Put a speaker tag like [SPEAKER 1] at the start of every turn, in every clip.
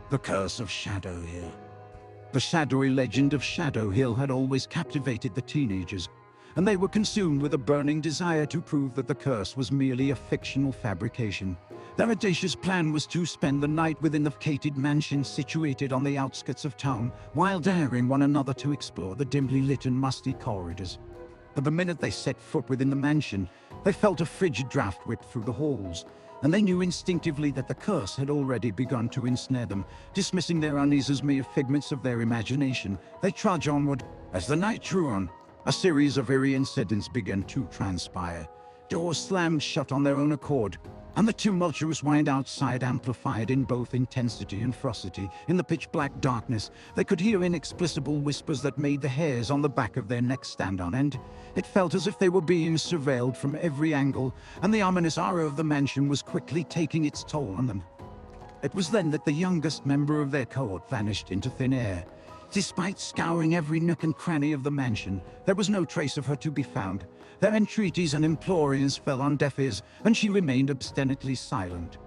[SPEAKER 1] The Curse of Shadow Hill. The shadowy legend of Shadow Hill had always captivated the teenagers, and they were consumed with a burning desire to prove that the curse was merely a fictional fabrication. Their audacious plan was to spend the night within the vacated mansion situated on the outskirts of town, while daring one another to explore the dimly lit and musty corridors. But the minute they set foot within the mansion, they felt a frigid draft whip through the halls, and they knew instinctively that the curse had already begun to ensnare them. Dismissing their unease as mere figments of their imagination, they trudge onward. As the night drew on, a series of eerie incidents began to transpire. Doors slammed shut on their own accord, and the tumultuous wind outside amplified in both intensity and ferocity. In the pitch-black darkness, they could hear inexplicable whispers that made the hairs on the back of their necks stand on end. It felt as if they were being surveilled from every angle, and the ominous aura of the mansion was quickly taking its toll on them. It was then that the youngest member of their cohort vanished into thin air. Despite scouring every nook and cranny of the mansion, there was no trace of her to be found. Their entreaties and implorings fell on deaf ears, and she remained obstinately silent.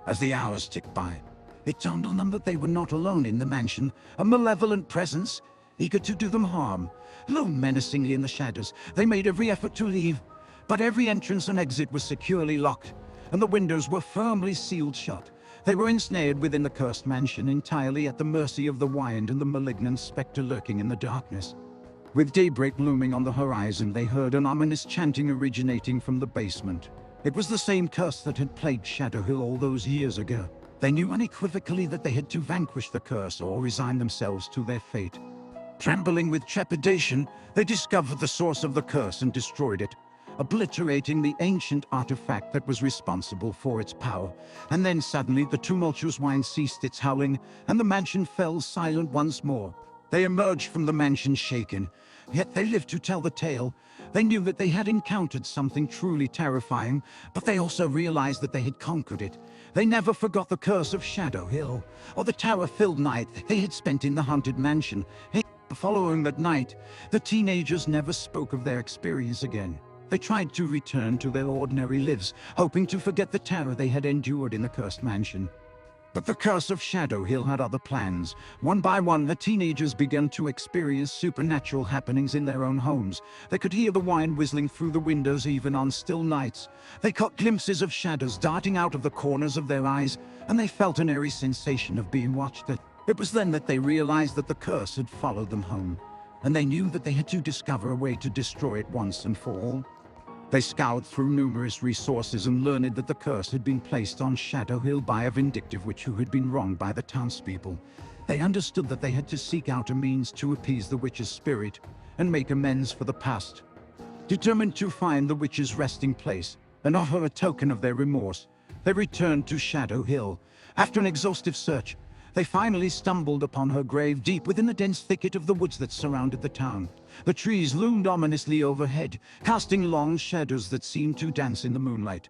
[SPEAKER 1] As the hours ticked by, it dawned on them that they were not alone in the mansion. A malevolent presence, eager to do them harm, loomed menacingly in the shadows. They made every effort to leave, but every entrance and exit was securely locked, and the windows were firmly sealed shut. They were ensnared within the cursed mansion, entirely at the mercy of the wind and the malignant spectre lurking in the darkness. With daybreak looming on the horizon, they heard an ominous chanting originating from the basement. It was the same curse that had plagued Shadow Hill all those years ago. They knew unequivocally that they had to vanquish the curse or resign themselves to their fate. Trembling with trepidation, they discovered the source of the curse and destroyed it, obliterating the ancient artifact that was responsible for its power. And then suddenly the tumultuous wind ceased its howling, and the mansion fell silent once more. They emerged from the mansion shaken, yet they lived to tell the tale. They knew that they had encountered something truly terrifying, but they also realized that they had conquered it. They never forgot the curse of Shadow Hill, or the terror-filled night they had spent in the haunted mansion. Following that night, the teenagers never spoke of their experience again. They tried to return to their ordinary lives, hoping to forget the terror they had endured in the cursed mansion. But the curse of Shadow Hill had other plans. One by one, the teenagers began to experience supernatural happenings in their own homes. They could hear the wind whistling through the windows even on still nights. They caught glimpses of shadows darting out of the corners of their eyes, and they felt an eerie sensation of being watched. It was then that they realized that the curse had followed them home, and they knew that they had to discover a way to destroy it once and for all. They scoured through numerous resources and learned that the curse had been placed on Shadow Hill by a vindictive witch who had been wronged by the townspeople. They understood that they had to seek out a means to appease the witch's spirit and make amends for the past. Determined to find the witch's resting place and offer a token of their remorse, they returned to Shadow Hill. After an exhaustive search, they finally stumbled upon her grave deep within the dense thicket of the woods that surrounded the town. The trees loomed ominously overhead, casting long shadows that seemed to dance in the moonlight.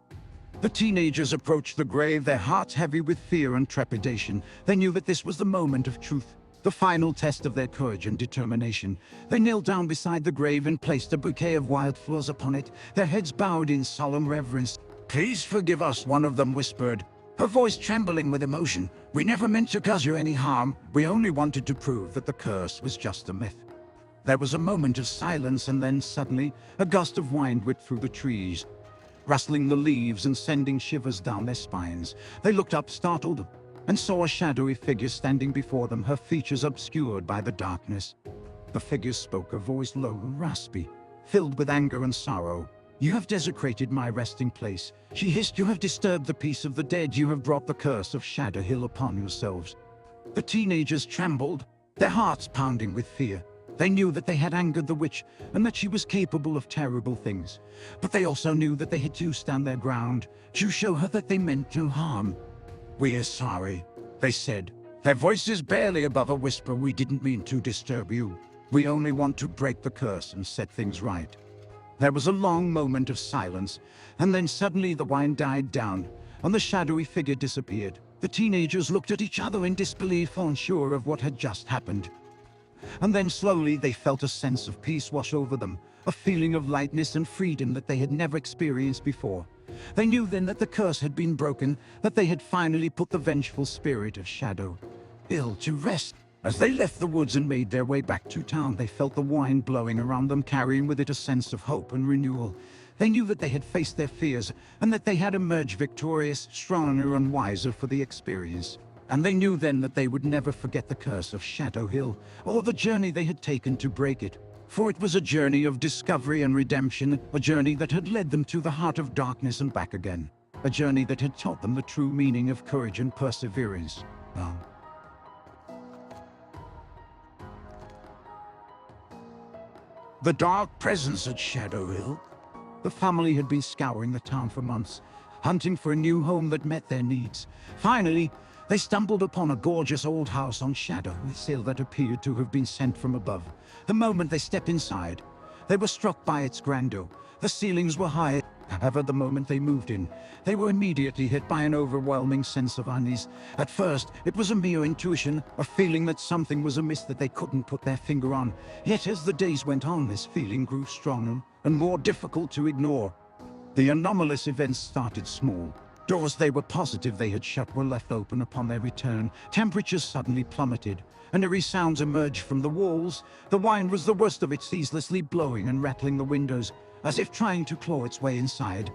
[SPEAKER 1] The teenagers approached the grave, their hearts heavy with fear and trepidation. They knew that this was the moment of truth, the final test of their courage and determination. They knelt down beside the grave and placed a bouquet of wildflowers upon it, their heads bowed in solemn reverence. "Please forgive us," one of them whispered, her voice trembling with emotion. "We never meant to cause you any harm. We only wanted to prove that the curse was just a myth." There was a moment of silence, and then suddenly a gust of wind whipped through the trees, rustling the leaves and sending shivers down their spines. They looked up startled and saw a shadowy figure standing before them, her features obscured by the darkness. The figure spoke, a voice low and raspy, filled with anger and sorrow. "You have desecrated my resting place," she hissed. "You have disturbed the peace of the dead. You have brought the curse of Shadow Hill upon yourselves." The teenagers trembled, their hearts pounding with fear. They knew that they had angered the witch and that she was capable of terrible things. But they also knew that they had to stand their ground, to show her that they meant no harm. "We are sorry," they said, their voices barely above a whisper. "We didn't mean to disturb you. We only want to break the curse and set things right." There was a long moment of silence, and then suddenly the wind died down, and the shadowy figure disappeared. The teenagers looked at each other in disbelief, unsure of what had just happened. And then slowly they felt a sense of peace wash over them, a feeling of lightness and freedom that they had never experienced before. They knew then that the curse had been broken, that they had finally put the vengeful spirit of Shadow Hill to rest. As they left the woods and made their way back to town, they felt the wind blowing around them, carrying with it a sense of hope and renewal. They knew that they had faced their fears and that they had emerged victorious, stronger and wiser for the experience. And they knew then that they would never forget the curse of Shadow Hill, or the journey they had taken to break it. For it was a journey of discovery and redemption, a journey that had led them to the heart of darkness and back again. A journey that had taught them the true meaning of courage and perseverance. The dark presence at Shadow Hill. The family had been scouring the town for months, hunting for a new home that met their needs. Finally, they stumbled upon a gorgeous old house on Shadow Hill that appeared to have been sent from above. The moment they stepped inside, they were struck by its grandeur. The ceilings were high. However, the moment they moved in, they were immediately hit by an overwhelming sense of unease. At first, it was a mere intuition, a feeling that something was amiss that they couldn't put their finger on. Yet as the days went on, this feeling grew stronger and more difficult to ignore. The anomalous events started small. Doors they were positive they had shut were left open upon their return. Temperatures suddenly plummeted, and eerie sounds emerged from the walls. The wind was the worst of it, ceaselessly blowing and rattling the windows, as if trying to claw its way inside.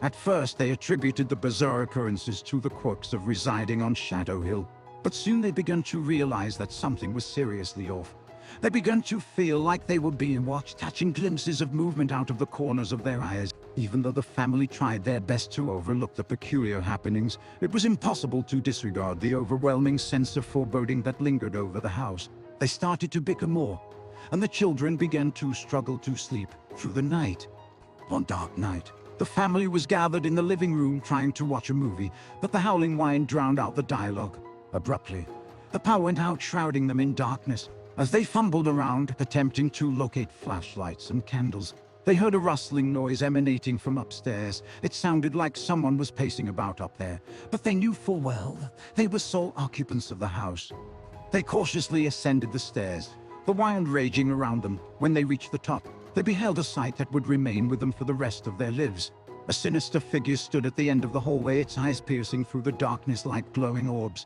[SPEAKER 1] At first, they attributed the bizarre occurrences to the quirks of residing on Shadow Hill, but soon they began to realize that something was seriously off. They began to feel like they were being watched, catching glimpses of movement out of the corners of their eyes. Even though the family tried their best to overlook the peculiar happenings, it was impossible to disregard the overwhelming sense of foreboding that lingered over the house. They started to bicker more, and the children began to struggle to sleep through the night. One dark night, the family was gathered in the living room trying to watch a movie, but the howling wind drowned out the dialogue. Abruptly, the power went out, shrouding them in darkness. As they fumbled around, attempting to locate flashlights and candles, they heard a rustling noise emanating from upstairs. It sounded like someone was pacing about up there, but they knew full well that they were sole occupants of the house. They cautiously ascended the stairs, the wind raging around them. When they reached the top, they beheld a sight that would remain with them for the rest of their lives. A sinister figure stood at the end of the hallway, its eyes piercing through the darkness like glowing orbs.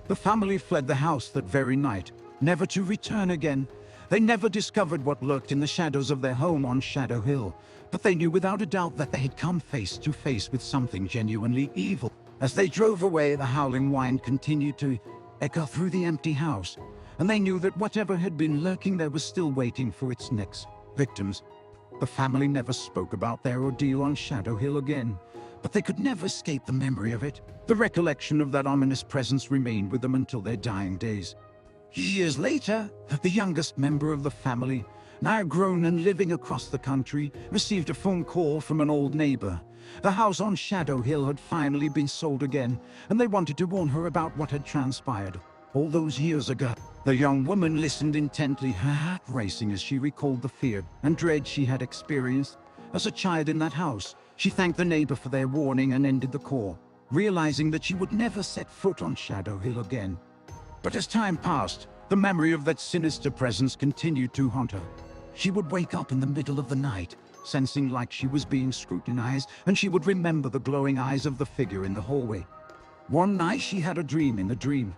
[SPEAKER 1] The family fled the house that very night, never to return again. They never discovered what lurked in the shadows of their home on Shadow Hill, but they knew without a doubt that they had come face to face with something genuinely evil. As they drove away, the howling wind continued to echo through the empty house, and they knew that whatever had been lurking there was still waiting for its next victims. The family never spoke about their ordeal on Shadow Hill again, but they could never escape the memory of it. The recollection of that ominous presence remained with them until their dying days. Years later, the youngest member of the family, now grown and living across the country, received a phone call from an old neighbor. The house on Shadow Hill had finally been sold again, and they wanted to warn her about what had transpired all those years ago. The young woman listened intently, her heart racing as she recalled the fear and dread she had experienced as a child in that house. She thanked the neighbor for their warning and ended the call, realizing that she would never set foot on Shadow Hill again. But as time passed, the memory of that sinister presence continued to haunt her. She would wake up in the middle of the night, sensing like she was being scrutinized, and she would remember the glowing eyes of the figure in the hallway. One night she had a dream. In the dream,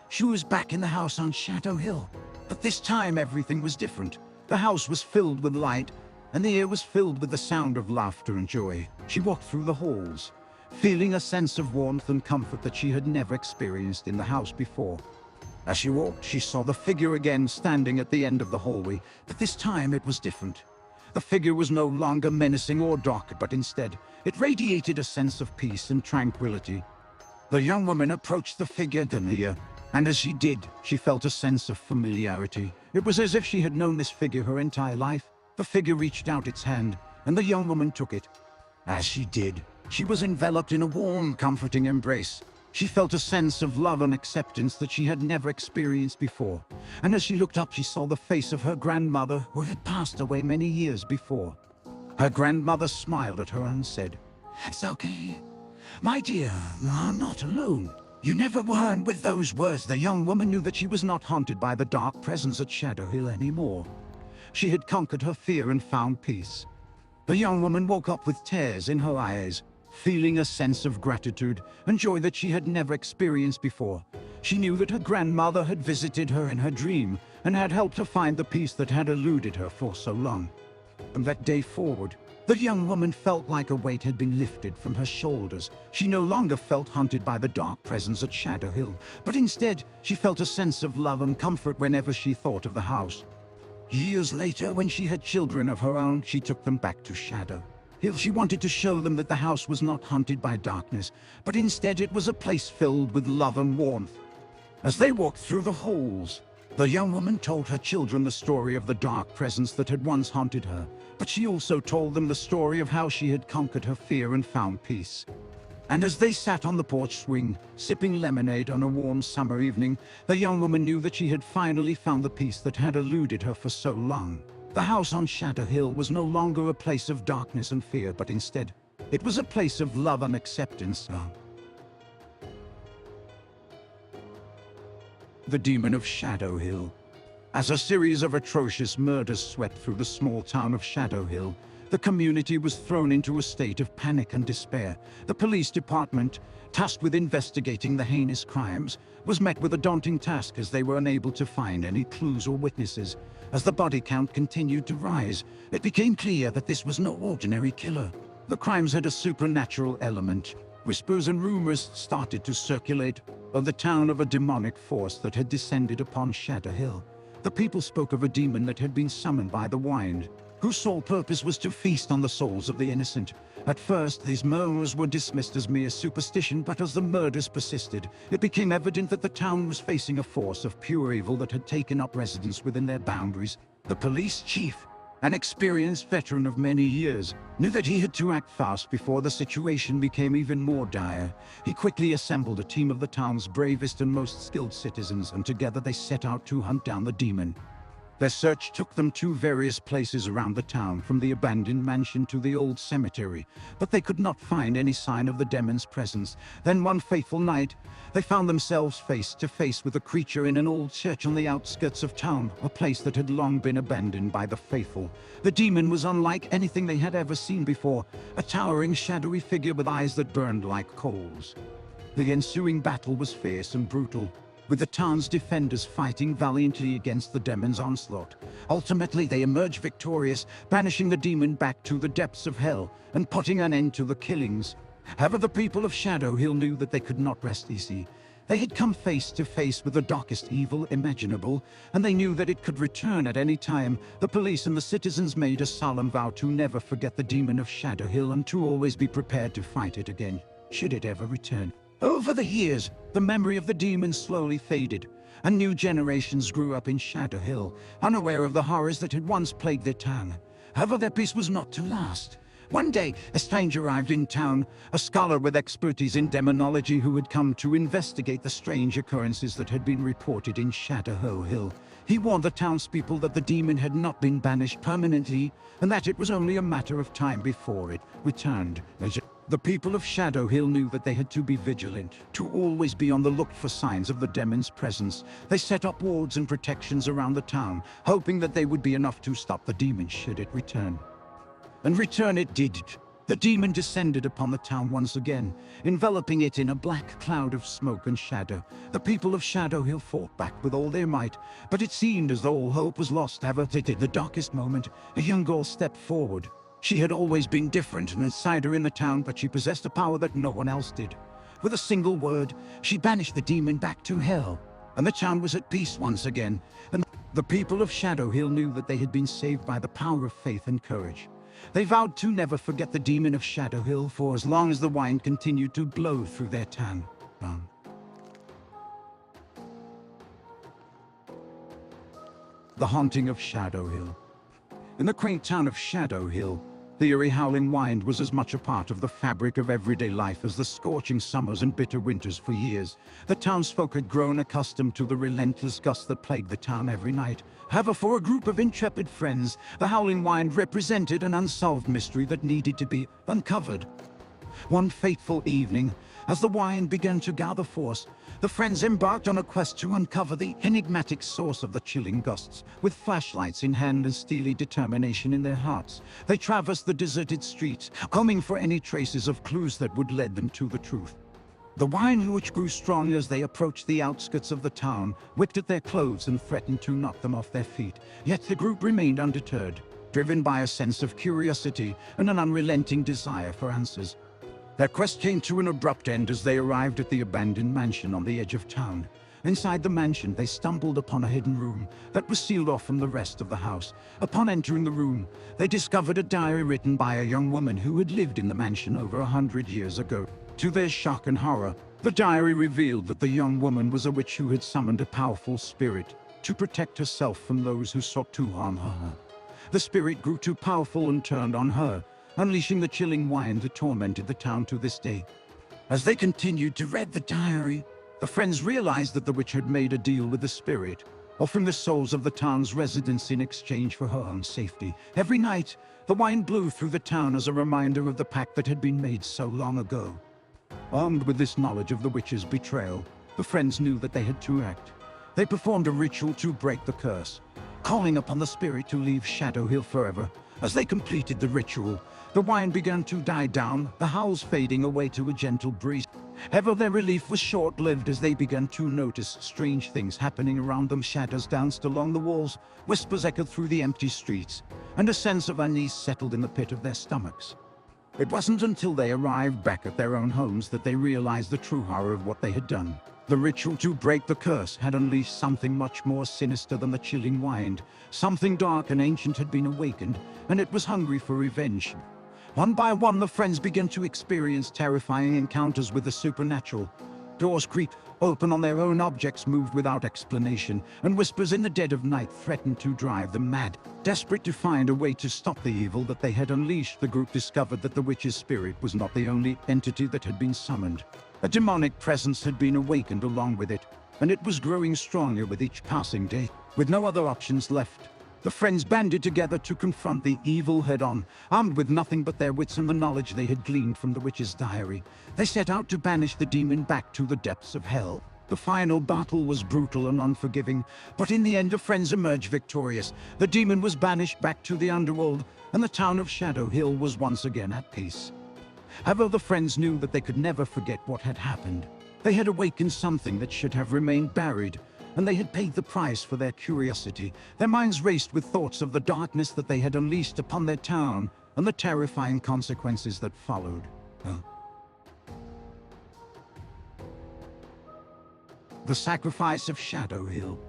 [SPEAKER 1] she was back in the house on Shadow Hill, but this time everything was different. The house was filled with light, and the air was filled with the sound of laughter and joy. She walked through the halls, feeling a sense of warmth and comfort that she had never experienced in the house before. As she walked, she saw the figure again standing at the end of the hallway, but this time it was different. The figure was no longer menacing or dark, but instead, it radiated a sense of peace and tranquility. The young woman approached the figure near, and as she did, she felt a sense of familiarity. It was as if she had known this figure her entire life. The figure reached out its hand, and the young woman took it. As she did, she was enveloped in a warm, comforting embrace. She felt a sense of love and acceptance that she had never experienced before. And as she looked up, she saw the face of her grandmother, who had passed away many years before. Her grandmother smiled at her and said, "It's okay, my dear, you're not alone." You never were, and with those words, the young woman knew that she was not haunted by the dark presence at Shadow Hill anymore. She had conquered her fear and found peace. The young woman woke up with tears in her eyes, feeling a sense of gratitude and joy that she had never experienced before. She knew that her grandmother had visited her in her dream and had helped her find the peace that had eluded her for so long. From that day forward, the young woman felt like a weight had been lifted from her shoulders. She no longer felt haunted by the dark presence at Shadow Hill, but instead she felt a sense of love and comfort whenever she thought of the house. Years later, when she had children of her own, she took them back to Shadow Hill. She wanted to show them that the house was not haunted by darkness, but instead it was a place filled with love and warmth. As they walked through the halls, the young woman told her children the story of the dark presence that had once haunted her, but she also told them the story of how she had conquered her fear and found peace. And as they sat on the porch swing, sipping lemonade on a warm summer evening, the young woman knew that she had finally found the peace that had eluded her for so long. The house on Shadow Hill was no longer a place of darkness and fear, but instead, it was a place of love and acceptance. The Demon of Shadow Hill. As a series of atrocious murders swept through the small town of Shadow Hill, the community was thrown into a state of panic and despair. The police department, tasked with investigating the heinous crimes, was met with a daunting task as they were unable to find any clues or witnesses. As the body count continued to rise, it became clear that this was no ordinary killer. The crimes had a supernatural element. Whispers and rumors started to circulate of the town of a demonic force that had descended upon Shadow Hill. The people spoke of a demon that had been summoned by the wind, whose sole purpose was to feast on the souls of the innocent. At first, these murmurs were dismissed as mere superstition, but as the murders persisted, it became evident that the town was facing a force of pure evil that had taken up residence within their boundaries. The police chief, an experienced veteran of many years, knew that he had to act fast before the situation became even more dire. He quickly assembled a team of the town's bravest and most skilled citizens, and together they set out to hunt down the demon. Their search took them to various places around the town, from the abandoned mansion to the old cemetery, but they could not find any sign of the demon's presence. Then one fateful night, they found themselves face to face with a creature in an old church on the outskirts of town, a place that had long been abandoned by the faithful. The demon was unlike anything they had ever seen before, a towering, shadowy figure with eyes that burned like coals. The ensuing battle was fierce and brutal, with the town's defenders fighting valiantly against the demon's onslaught. Ultimately, they emerged victorious, banishing the demon back to the depths of hell and putting an end to the killings. However, the people of Shadow Hill knew that they could not rest easy. They had come face to face with the darkest evil imaginable, and they knew that it could return at any time. The police and the citizens made a solemn vow to never forget the demon of Shadow Hill and to always be prepared to fight it again, should it ever return. Over the years, the memory of the demon slowly faded, and new generations grew up in Shadow Hill, unaware of the horrors that had once plagued their town. However, their peace was not to last. One day, a stranger arrived in town, a scholar with expertise in demonology who had come to investigate the strange occurrences that had been reported in Shadow Hill. He warned the townspeople that the demon had not been banished permanently, and that it was only a matter of time before it returned. The people of Shadow Hill knew that they had to be vigilant, to always be on the look for signs of the demon's presence. They set up wards and protections around the town, hoping that they would be enough to stop the demon should it return. And return it did. The demon descended upon the town once again, enveloping it in a black cloud of smoke and shadow. The people of Shadow Hill fought back with all their might, but it seemed as though all hope was lost. However, at the darkest moment, a young girl stepped forward. She had always been different, an outsider in the town, but she possessed a power that no one else did. With a single word, she banished the demon back to hell, and the town was at peace once again. And the people of Shadow Hill knew that they had been saved by the power of faith and courage. They vowed to never forget the demon of Shadow Hill for as long as the wind continued to blow through their town. The haunting of Shadow Hill. In the quaint town of Shadow Hill, the eerie howling wind was as much a part of the fabric of everyday life as the scorching summers and bitter winters. For years, the townsfolk had grown accustomed to the relentless gusts that plagued the town every night. However, for a group of intrepid friends, the howling wind represented an unsolved mystery that needed to be uncovered. One fateful evening, as the wine began to gather force, the friends embarked on a quest to uncover the enigmatic source of the chilling gusts. With flashlights in hand and steely determination in their hearts, they traversed the deserted streets, combing for any traces of clues that would lead them to the truth. The wine, which grew strong as they approached the outskirts of the town, whipped at their clothes and threatened to knock them off their feet. Yet the group remained undeterred, driven by a sense of curiosity and an unrelenting desire for answers. Their quest came to an abrupt end as they arrived at the abandoned mansion on the edge of town. Inside the mansion, they stumbled upon a hidden room that was sealed off from the rest of the house. Upon entering the room, they discovered a diary written by a young woman who had lived in the mansion over 100 years ago. To their shock and horror, the diary revealed that the young woman was a witch who had summoned a powerful spirit to protect herself from those who sought to harm her. The spirit grew too powerful and turned on her, unleashing the chilling wine that tormented the town to this day. As they continued to read the diary, the friends realized that the witch had made a deal with the spirit, offering the souls of the town's residents in exchange for her own safety. Every night, the wine blew through the town as a reminder of the pact that had been made so long ago. Armed with this knowledge of the witch's betrayal, the friends knew that they had to act. They performed a ritual to break the curse, calling upon the spirit to leave Shadow Hill forever. As they completed the ritual, the wine began to die down, the howls fading away to a gentle breeze. However, their relief was short-lived as they began to notice strange things happening around them. Shadows danced along the walls, whispers echoed through the empty streets, and a sense of unease settled in the pit of their stomachs. It wasn't until they arrived back at their own homes that they realized the true horror of what they had done. The ritual to break the curse had unleashed something much more sinister than the chilling wine. Something dark and ancient had been awakened, and it was hungry for revenge. One by one, the friends began to experience terrifying encounters with the supernatural. Doors creaked open on their own, objects moved without explanation, and whispers in the dead of night threatened to drive them mad. Desperate to find a way to stop the evil that they had unleashed, the group discovered that the witch's spirit was not the only entity that had been summoned. A demonic presence had been awakened along with it, and it was growing stronger with each passing day. With no other options left, the friends banded together to confront the evil head-on. Armed with nothing but their wits and the knowledge they had gleaned from the witch's diary, they set out to banish the demon back to the depths of hell. The final battle was brutal and unforgiving, but in the end the friends emerged victorious. The demon was banished back to the underworld, and the town of Shadow Hill was once again at peace. However, the friends knew that they could never forget what had happened. They had awakened something that should have remained buried, and they had paid the price for their curiosity. Their minds raced with thoughts of the darkness that they had unleashed upon their town and the terrifying consequences that followed. The sacrifice of Shadow Hill.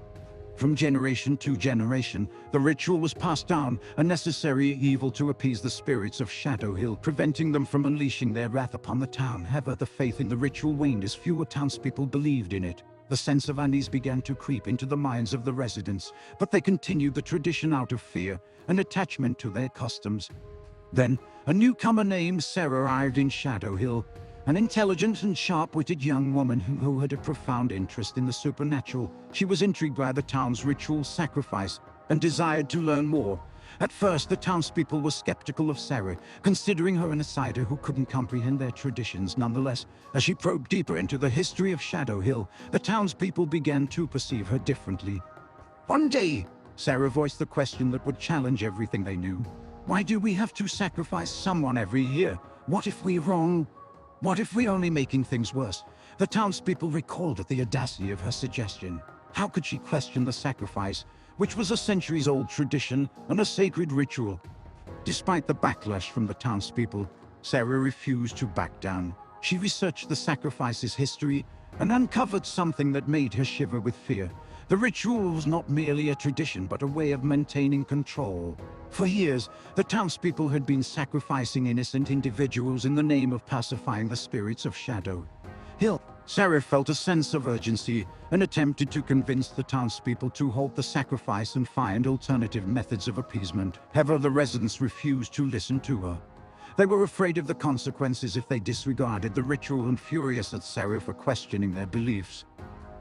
[SPEAKER 1] From generation to generation, the ritual was passed down, a necessary evil to appease the spirits of Shadow Hill, preventing them from unleashing their wrath upon the town. However, the faith in the ritual waned as fewer townspeople believed in it. The sense of unease began to creep into the minds of the residents, but they continued the tradition out of fear and attachment to their customs. Then, a newcomer named Sarah arrived in Shadow Hill, an intelligent and sharp-witted young woman who had a profound interest in the supernatural. She was intrigued by the town's ritual sacrifice and desired to learn more. At first, the townspeople were skeptical of Sarah, considering her an outsider who couldn't comprehend their traditions. Nonetheless, as she probed deeper into the history of Shadow Hill, the townspeople began to perceive her differently. One day, Sarah voiced the question that would challenge everything they knew. Why do we have to sacrifice someone every year? What if we're wrong? What if we're only making things worse? The townspeople recoiled at the audacity of her suggestion. How could she question the sacrifice, which was a centuries-old tradition and a sacred ritual? Despite the backlash from the townspeople, Sarah refused to back down. She researched the sacrifice's history and uncovered something that made her shiver with fear. The ritual was not merely a tradition, but a way of maintaining control. For years, the townspeople had been sacrificing innocent individuals in the name of pacifying the spirits of Shadow Hill. Sarah felt a sense of urgency and attempted to convince the townspeople to halt the sacrifice and find alternative methods of appeasement. However, the residents refused to listen to her. They were afraid of the consequences if they disregarded the ritual and furious at Sarah for questioning their beliefs.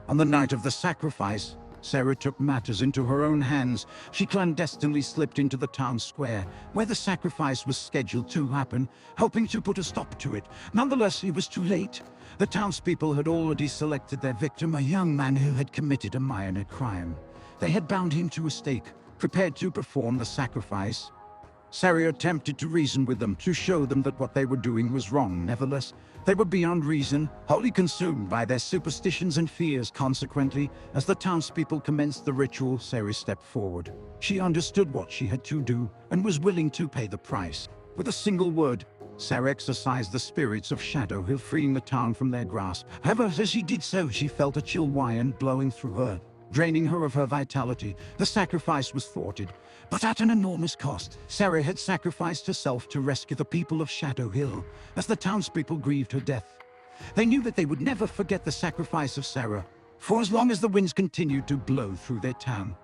[SPEAKER 1] On the night of the sacrifice, Sarah took matters into her own hands. She clandestinely slipped into the town square, where the sacrifice was scheduled to happen, hoping to put a stop to it. Nonetheless, it was too late. The townspeople had already selected their victim, a young man who had committed a minor crime. They had bound him to a stake, prepared to perform the sacrifice. Sarah attempted to reason with them, to show them that what they were doing was wrong. Nevertheless, they were beyond reason, wholly consumed by their superstitions and fears. Consequently, as the townspeople commenced the ritual, Sarah stepped forward. She understood what she had to do, and was willing to pay the price. With a single word, Sarah exorcised the spirits of Shadow Hill, freeing the town from their grasp. However, as she did so, she felt a chill wind blowing through her, draining her of her vitality. The sacrifice was thwarted, but at an enormous cost. Sarah had sacrificed herself to rescue the people of Shadow Hill. As the townspeople grieved her death, they knew that they would never forget the sacrifice of Sarah, for as long as the winds continued to blow through their town.